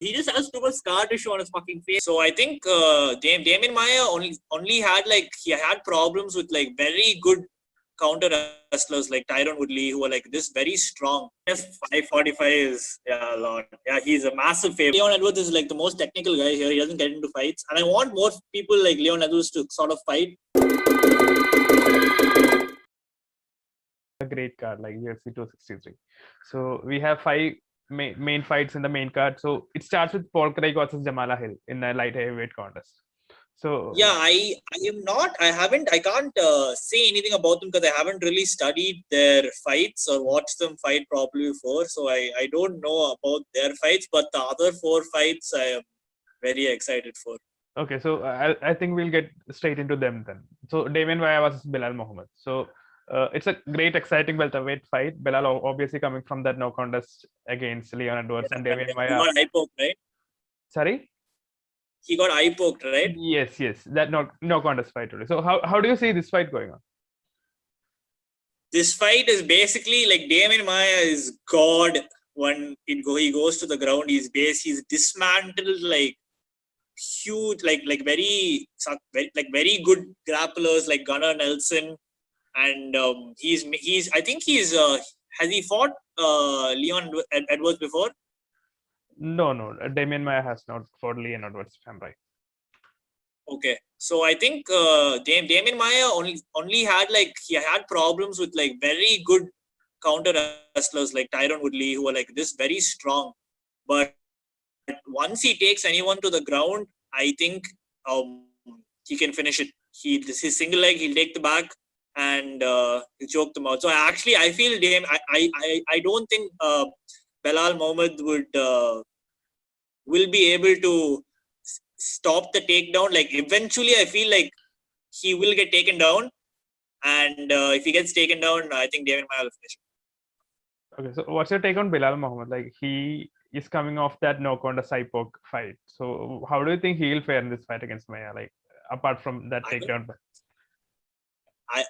he just has too much scar tissue on his fucking face. So I think Demian Maia only had he had problems with very good counter wrestlers like Tyron Woodley, who are this very strong. F545 is a lot. Yeah, he's a massive favorite. Leon Edwards is the most technical guy here. He doesn't get into fights, and I want more people like Leon Edwards to sort of fight. A great card like UFC 263. So we have 5 main fights in the main card. So it starts with Paul Craig versus Jamahal in the light heavyweight contest. So yeah, I can't say anything about them because I haven't really studied their fights or watched them fight properly before. So I don't know about their fights, but the other 4 fights I am very excited for. Okay, so I think we'll get straight into them then. So Damian Maia versus Belal Muhammad. So it's a great, exciting welterweight fight. Belal obviously coming from that no contest against Leon Edwards and Damian Maia. He got eye poked, right? Sorry? He got eye poked, right? Yes. That no contest fight today. So how do you see this fight going on? This fight is basically Damian Maia is God when he goes to the ground. He's dismantled huge very good grapplers like Gunnar Nelson, and I think he's has he fought Leon Edwards before? No. Damian Maia has not fought Leon Edwards, if I'm right. Okay, so I think Damian Maia only had he had problems with very good counter wrestlers like Tyron Woodley, who are this very strong. But once he takes anyone to the ground, I think he can finish it. His single leg, he'll take the back and he'll choke them out. So I feel I don't think Belal Muhammad will be able to stop the takedown. Eventually, I feel he will get taken down, and if he gets taken down, I think Damian Maia will finish. Okay, so what's your take on Belal Muhammad? He is coming off that no contest eye poke fight. So how do you think he'll fare in this fight against Maia? Apart from that takedown fight.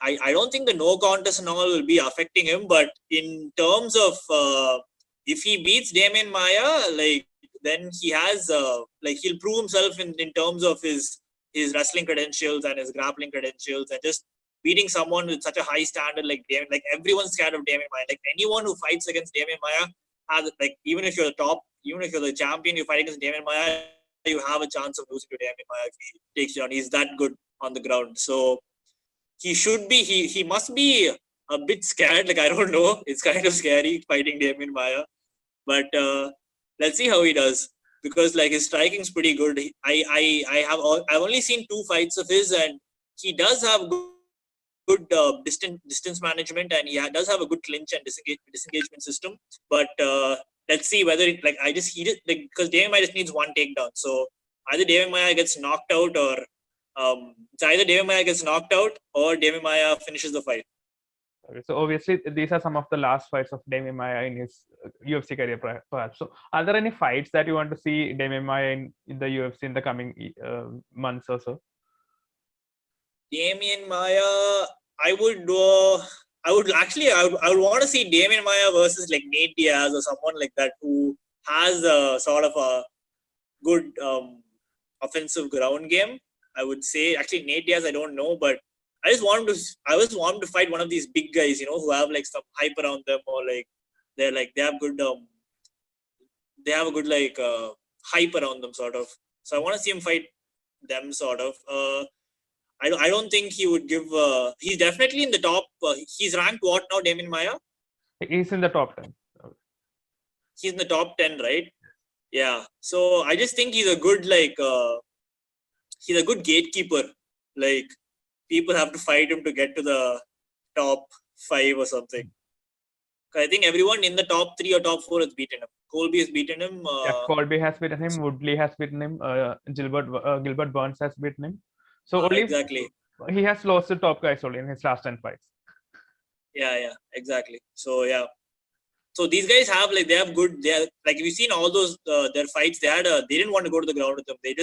I don't think the no contest and all will be affecting him, but in terms of if he beats Damian Maia, then he has he'll prove himself in terms of his wrestling credentials and his grappling credentials, and just beating someone with such a high standard like Damian. Everyone's scared of Damian Maia. Anyone who fights against Damian Maia has even if you're the champion, you fight against Damian Maia, you have a chance of losing to Damian Maia if he takes you on. He's that good on the ground. So he should be. He must be a bit scared. I don't know. It's kind of scary fighting Damian Maia, but let's see how he does, because his striking's pretty good. I've only seen 2 fights of his, and he does have good distance management, and he does have a good clinch and disengagement system. But let's see whether because Damian Maia just needs 1 takedown. So either Damian Maia gets knocked out, or Damian Maia gets knocked out, or Damian Maia finishes the fight. Okay, so obviously these are some of the last fights of Damian Maia in his UFC career, perhaps. So are there any fights that you want to see Damian Maia in the UFC in the coming months or so? Damian Maia, I would want to see Damian Maia versus Nate Diaz or someone like that who has a sort of a good offensive ground game. I would say Nate Diaz, I don't know, but I just want him to fight one of these big guys, who have some hype around them, or they have good a good hype around them, sort of. So I want to see him fight them, sort of. I don't think he would give. He's definitely in the top. He's ranked what now, Damian Maia? He's in the top 10. He's in the top 10, right? Yeah. So I just think he's a good he's a good gatekeeper. People have to fight him to get to the top 5 or something. I think everyone in the top 3 or top 4 has beaten him. Colby has beaten him. Colby has beaten him. Woodley has beaten him. Gilbert Burns has beaten him. So only exactly. He has lost to top guys only in his last 10 fights. Yeah, exactly. So yeah. So these guys have they have good. They are we've seen all those their fights. They didn't want to go to the ground with them. They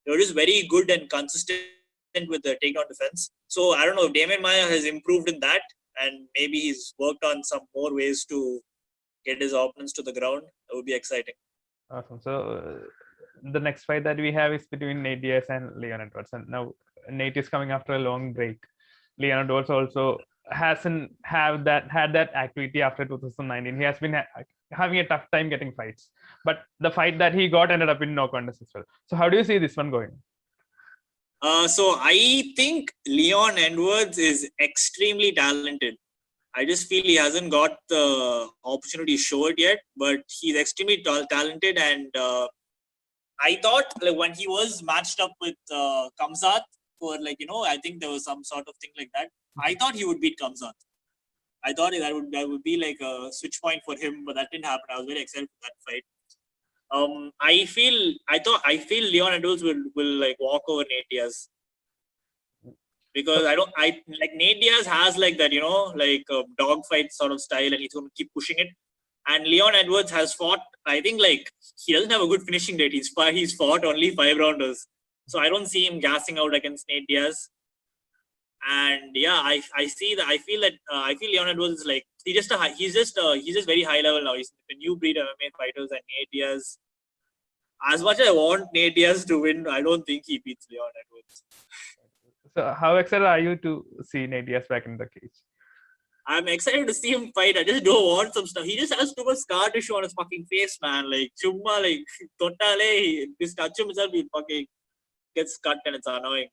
were just very good and consistent with the takedown defense. So I don't know if Damian Maia has improved in that, and maybe he's worked on some more ways to get his opponents to the ground. That would be exciting. Awesome. So the next fight that we have is between Nate Diaz and Leon Edwards, and now Nate is coming after a long break. Leon Edwards also hasn't had that activity after 2019. He has been having a tough time getting fights, but the fight that he got ended up in no contest as well. So how do you see this one going? So I think Leon Edwards is extremely talented. I just feel he hasn't got the opportunity to show it yet, but he's extremely talented. And I thought like when he was matched up with Kianzad for I think there was some sort of thing like that. I thought he would beat Kianzad. I thought that would be like a switch point for him, but that didn't happen. I was very excited for that fight. I feel Leon Edwards will like walk over Nate Diaz. Because Nate Diaz has like that, like a dogfight sort of style, and he's going to keep pushing it. And Leon Edwards has fought, I think like he doesn't have a good finishing rate. He's fought only 5 rounders. So I don't see him gassing out against Nate Diaz. And yeah, I feel Leon Edwards is like, he's just very high level now. He's the new breed of MMA fighters, and Nate Diaz, as much as I want Nate Diaz to win, I don't think he beats Leon Edwards. So how excited are you to see Nate Diaz back in the cage? I'm excited to see him fight. I just don't want some stuff. He just has too much scar tissue on his fucking face, man. Like, chumma, like, totale, this touch himself, he fucking gets cut and it's annoying.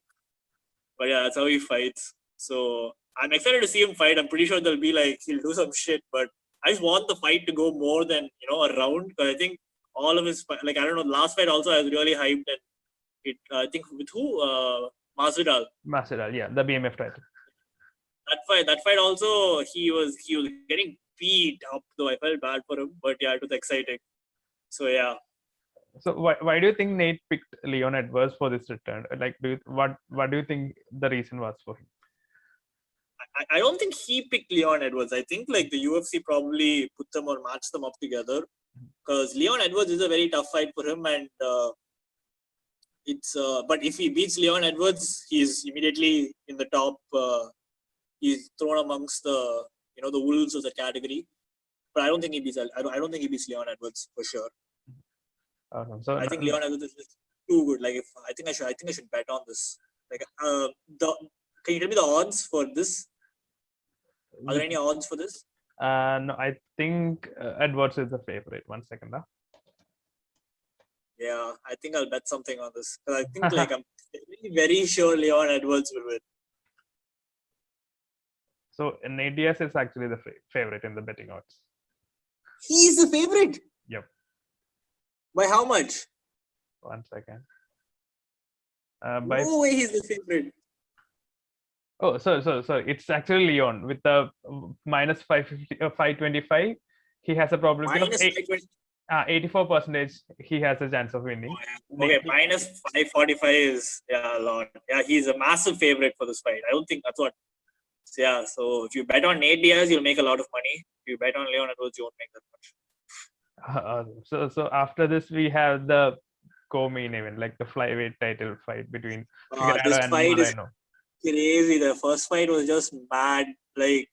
But yeah, that's how he fights. So I'm excited to see him fight. I'm pretty sure there'll be like, he'll do some shit, but I just want the fight to go more than, a round. Because I think all of his, like, I don't know, last fight also I was really hyped. And I think with who? Masvidal, yeah, the BMF title. That fight also he was getting beat up, though I felt bad for him, but yeah, it was exciting. So yeah. So why do you think Nate picked Leon Edwards for this return? Like, what do you think the reason was for him? I don't think he picked Leon Edwards. I think like the UFC probably put them or matched them up together, because Leon Edwards is a very tough fight for him, and but if he beats Leon Edwards, he's immediately in the top. He's thrown amongst the the wolves of the category. But I don't think he beats. I don't think he beats Leon Edwards for sure. So I think Leon Edwards is too good. Like, I think I should bet on this. Like, can you tell me the odds for this? Are there any odds for this? No, I think Edwards is the favorite. 1 second now. Yeah, I think I'll bet something on this. I think like I'm very sure Leon Edwards will win. So Nate Diaz is actually the favorite in the betting odds. He's the favorite? Yep. By how much? 1 second. No way he's the favorite. Oh, so it's actually Leon with the minus 550, 525. He has a probability of 84%. He has a chance of winning. Okay, minus 545 is a lot. Yeah, he's a massive favorite for this fight. I don't think that's what. Yeah, so if you bet on Nate Diaz, you'll make a lot of money. If you bet on Leon Edwards, you won't make that much. So after this, we have the co-main event, like the flyweight title fight between Figueiredo this and fight Moreno. Is crazy. The first fight was just mad. Like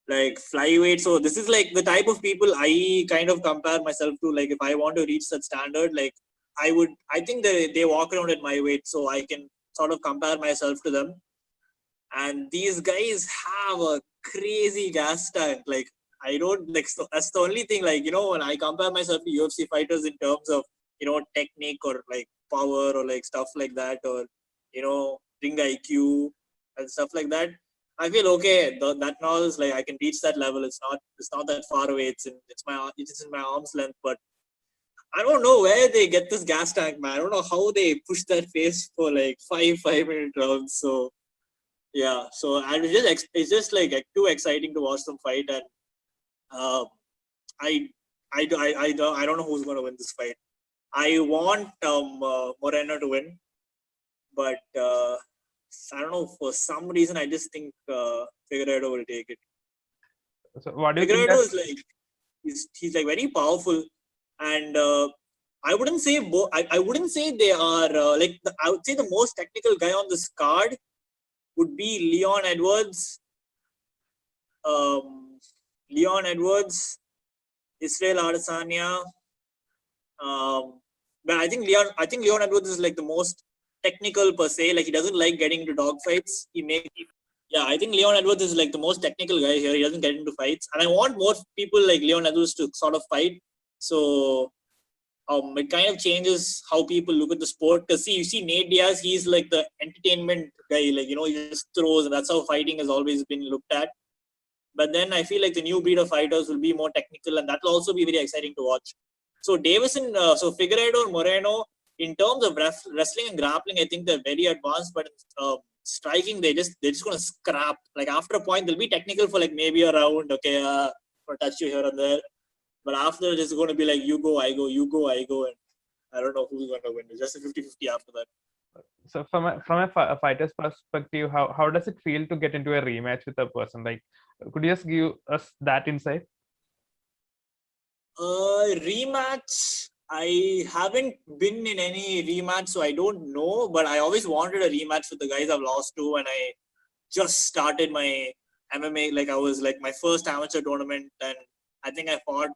flyweight. So this is like the type of people I kind of compare myself to. Like, if I want to reach that standard, like I think they walk around at my weight, so I can sort of compare myself to them. And these guys have a crazy gas tank. Like, I don't like. So that's the only thing. Like, when I compare myself to UFC fighters in terms of technique or like power or like stuff like that, or ring IQ and stuff like that, I feel okay. That knowledge, like I can reach that level. It's not that far away. It's in my arm's length. But I don't know where they get this gas tank, man. I don't know how they push that pace for like 5-minute rounds. So yeah, so it's just like too exciting to watch them fight, and I don't know who's going to win this fight. I want Moreno to win, but I don't know, for some reason I just think Figueiredo will take it. So what do you Figueiredo is like he's like very powerful, and I wouldn't say I wouldn't say they are I would say the most technical guy on this card would be Leon Edwards, Israel Adesanya, But I think Leon Edwards is like the most technical per se. Like he doesn't like getting into dogfights. I think Leon Edwards is like the most technical guy here. He doesn't get into fights, and I want more people like Leon Edwards to sort of fight. So it kind of changes how people look at the sport. Because you see Nate Diaz, he's like the entertainment guy. Like, he just throws, and that's how fighting has always been looked at. But then I feel like the new breed of fighters will be more technical, and that will also be very exciting to watch. So Dieveson, Figueiredo and Moreno, in terms of wrestling and grappling, I think they're very advanced. But striking, they're just gonna scrap. Like after a point, they'll be technical for like maybe a round. Okay, for touch you here and there. But after it's going to be like you go, I go, and I don't know who's going to win. It's just a 50-50 after that. So from a fighter's perspective, how does it feel to get into a rematch with a person? Like, could you just give us that insight? Rematch. I haven't been in any rematch, so I don't know. But I always wanted a rematch with the guys I've lost to, and I just started my MMA. Like I was like my first amateur tournament, and I think I fought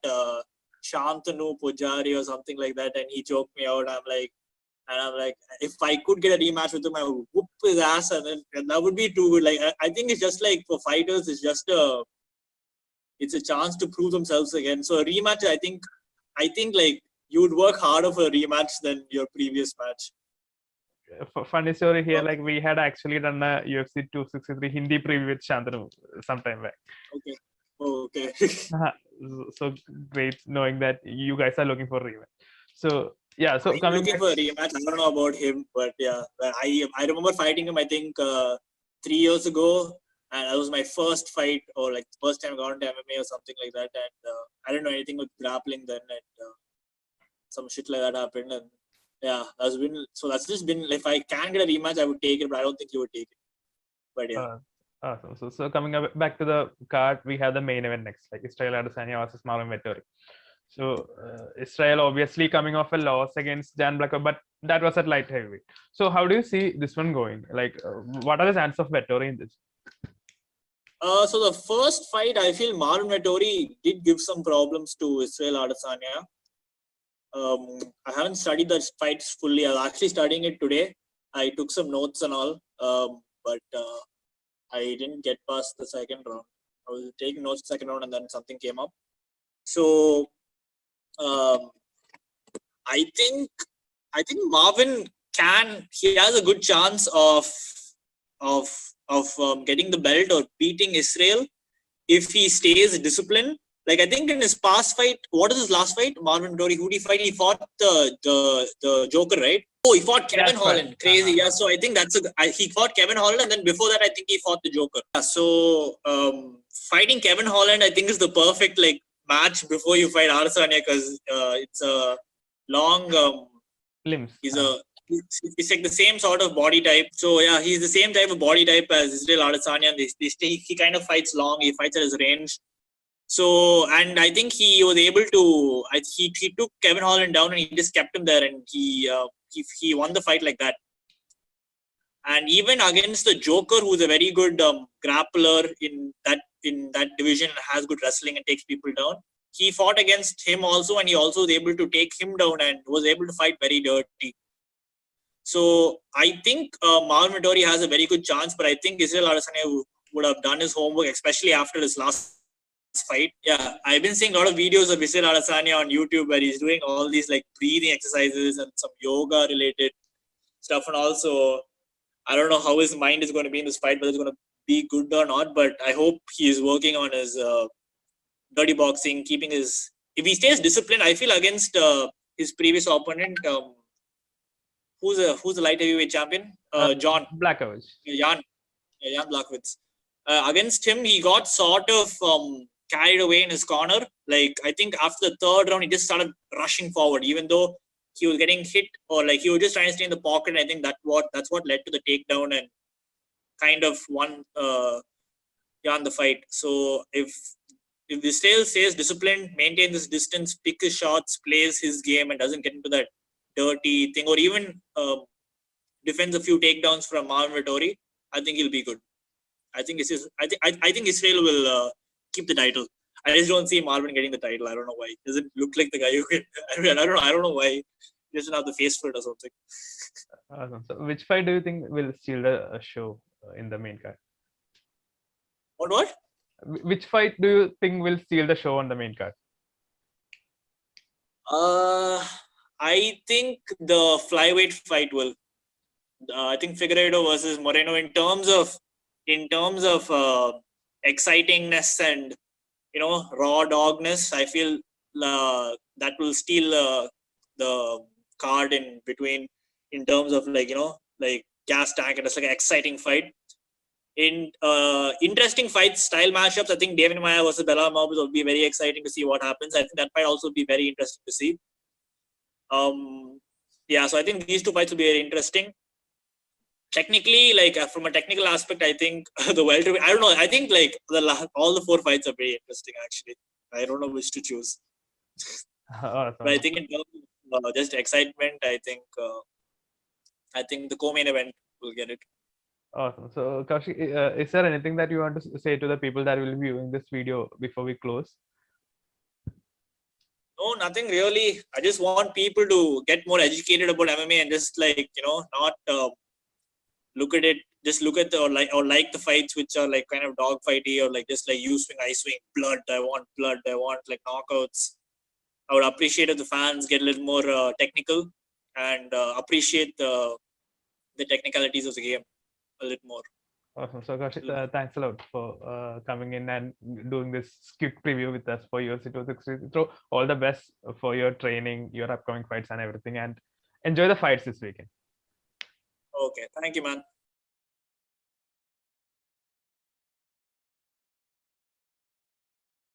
Shantanu Pujari or something like that, and he choked me out. I'm like, if I could get a rematch with him, I would whoop his ass, and that would be too good. Like I think it's just like for fighters, it's a chance to prove themselves again. So a rematch, I think like you would work harder for a rematch than your previous match. Funny story here, like we had actually done a UFC 263 Hindi preview with Shantanu sometime back. Okay. Oh, okay. So great knowing that you guys are looking for a rematch. So yeah, so I'm looking for a rematch. I don't know about him, but yeah, I remember fighting him. I think 3 years ago, and that was my first fight, or like first time I got into MMA or something like that. And I didn't know anything with grappling then, and some shit like that happened. And yeah, that's just been. If I can get a rematch, I would take it, but I don't think you would take it. But yeah. Awesome. So coming back to the card, we have the main event next, like Israel Adesanya versus Marvin Vettori. So Israel obviously coming off a loss against Jan Blacko, but that was at light heavyweight. So how do you see this one going? Like, what are the chances of Vettori in this? So the first fight, I feel Marvin Vettori did give some problems to Israel Adesanya. I haven't studied the fights fully. I was actually studying it today. I took some notes and all, but I didn't get past the second round. I was taking notes second round, and then something came up. So I think Marvin he has a good chance of getting the belt or beating Israel if he stays disciplined. Like I think in his past fight, what is his last fight? Marvin Vettori, who did he fight? He fought the Joker, right? Oh, he fought Kevin Holland. Crazy, yeah. So I think he fought Kevin Holland, and then before that, I think he fought the Joker. Yeah, so fighting Kevin Holland, I think is the perfect like match before you fight Adesanya, because it's a long limbs. It's like the same sort of body type. So yeah, he's the same type of body type as Israel Adesanya. He kind of fights long. He fights at his range. So, and I think he was able to. He took Kevin Holland down, and he just kept him there, and he won the fight like that. And even against the Joker, who's a very good grappler in that division, has good wrestling and takes people down. He fought against him also, and he also was able to take him down and was able to fight very dirty. So I think Marvin Vettori has a very good chance, but I think Israel Adesanya would have done his homework, especially after his last fight. Yeah, I've been seeing a lot of videos of Israel Adesanya on YouTube where he's doing all these like breathing exercises and some yoga related stuff, and also I don't know how his mind is going to be in this fight, whether it's going to be good or not. But I hope he is working on his dirty boxing, keeping his. If he stays disciplined, I feel against his previous opponent. Who's the light heavyweight champion? John Blachowicz. Jan Blachowicz. Against him, he got sort of carried away in his corner. Like I think after the third round, he just started rushing forward, even though he was getting hit, or like he was just trying to stay in the pocket. I think that's what led to the takedown and kind of won Jan the fight. So if the stays disciplined, maintains his distance, pick his shots, plays his game, and doesn't get into that dirty thing, or even defends a few takedowns from Marvin Vettori, I think he'll be good. I think Israel will keep the title. I just don't see Marvin getting the title. I don't know why. Doesn't look like the guy who can. I mean, I don't know why. He doesn't have the face for it or something. Awesome. So which fight do you think will steal the show in the main card? What? Which fight do you think will steal the show on the main card? I think the flyweight fight will. I think Figueiredo versus Moreno in terms of excitingness and raw dogness. I feel that will steal the card in between in terms of like gas tank, and it's like an exciting fight. In interesting fight style matchups, I think Demian Maia versus Belal will be very exciting to see what happens. I think that might also be very interesting to see. Yeah, so I think these two fights will be very interesting. Technically, like from a technical aspect, I think the welterweight. I don't know. I think like all the 4 fights are very interesting. Actually, I don't know which to choose. Awesome. But I think in terms of just excitement, I think the co-main event will get it. Awesome. So, Kaushik, is there anything that you want to say to the people that will be viewing this video before we close? No, nothing really. I just want people to get more educated about MMA and just not look at it. Just look at or like the fights which are like kind of dogfighty or like just like you swing, I swing, blood. I want blood. I want like knockouts. I would appreciate if the fans get a little more technical and appreciate the technicalities of the game a little more. Awesome. So, Kaushik, thanks a lot for coming in and doing this quick preview with us for UFC 263. So, all the best for your training, your upcoming fights, and everything. And enjoy the fights this weekend. Okay. Thank you, man.